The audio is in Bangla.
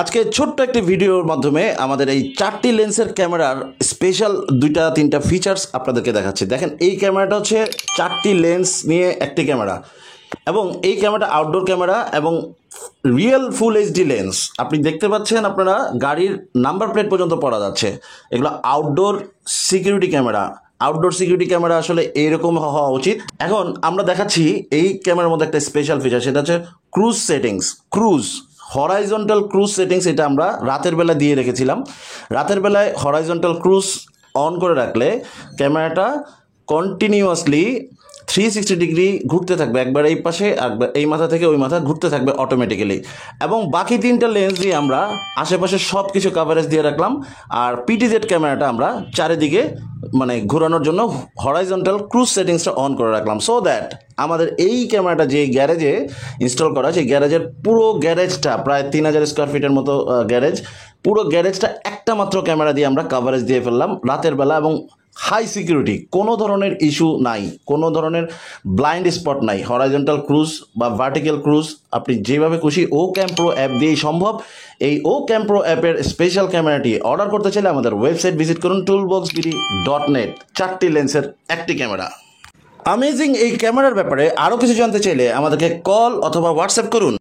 আজকে ছোট্ট একটি ভিডিওর মাধ্যমে আমাদের এই 4টি লেন্সের ক্যামেরার স্পেশাল 2-3টা ফিচার্স আপনাদেরকে দেখাচ্ছি। দেখেন, এই ক্যামেরাটা হচ্ছে 4টি লেন্স নিয়ে একটি ক্যামেরা, এবং এই ক্যামেরাটা আউটডোর ক্যামেরা এবং রিয়েল ফুল এইচডি লেন্স। আপনি দেখতে পাচ্ছেন, আপনারা গাড়ির নাম্বার প্লেট পর্যন্ত পড়া যাচ্ছে। এগুলো outdoor security camera. Outdoor security camera আসলে এইরকম হওয়া উচিত। এখন আমরা দেখাচ্ছি এই ক্যামেরার মধ্যে একটা স্পেশাল ফিচার, সেটা হচ্ছে cruise settings. Horizontal cruise settings, এটা আমরা রাতের বেলা দিয়ে রেখেছিলাম। রাতের বেলায় হরাইজন্টাল ক্রুজ অন করে রাখলে ক্যামেরাটা কন্টিনিউয়াসলি 360 ডিগ্রি ঘুরতে থাকবে, একবার এই পাশে একবার এই মাথা থেকে ওই মাথা ঘুরতে থাকবে অটোমেটিক্যালি। এবং বাকি 3টা লেন্স দিয়ে আমরা আশেপাশে সব কিছু কাভারেজ দিয়ে রাখলাম। আর পিটিজেড ক্যামেরাটা আমরা চারিদিকে ঘোরানোর জন্য হরাইজন্টাল ক্রুজ সেটিংসটা অন করে রাখলাম, সো দ্যাট আমাদের এই ক্যামেরাটা যে গ্যারেজে ইনস্টল করা, সেই গ্যারেজের পুরো গ্যারেজটা, প্রায় 3000 স্কোয়ার ফিটের মতো গ্যারেজ, পুরো গ্যারেজটা একটা মাত্র ক্যামেরা দিয়ে আমরা কাভারেজ দিয়ে ফেললাম রাতের বেলা। এবং হাই সিকিউরিটি, কোনো ধরনের ইস্যু নাই, কোনো ধরনের ব্লাইন্ড স্পট নাই। হরাইজন্টাল ক্রুজ বা ভার্টিক্যাল ক্রুজ আপনি যেভাবে খুশি OCam Pro অ্যাপ দিয়েই সম্ভব। এই OCam Pro অ্যাপের স্পেশাল ক্যামেরাটি অর্ডার করতে চাইলে আমাদের ওয়েবসাইট ভিজিট করুন toolboxbd.net। 4টি লেন্সের একটি ক্যামেরা। আমেজিং এই ক্যামেরার ব্যাপারে আরও কিছু জানতে চাইলে আমাদেরকে কল অথবা হোয়াটসঅ্যাপ করুন।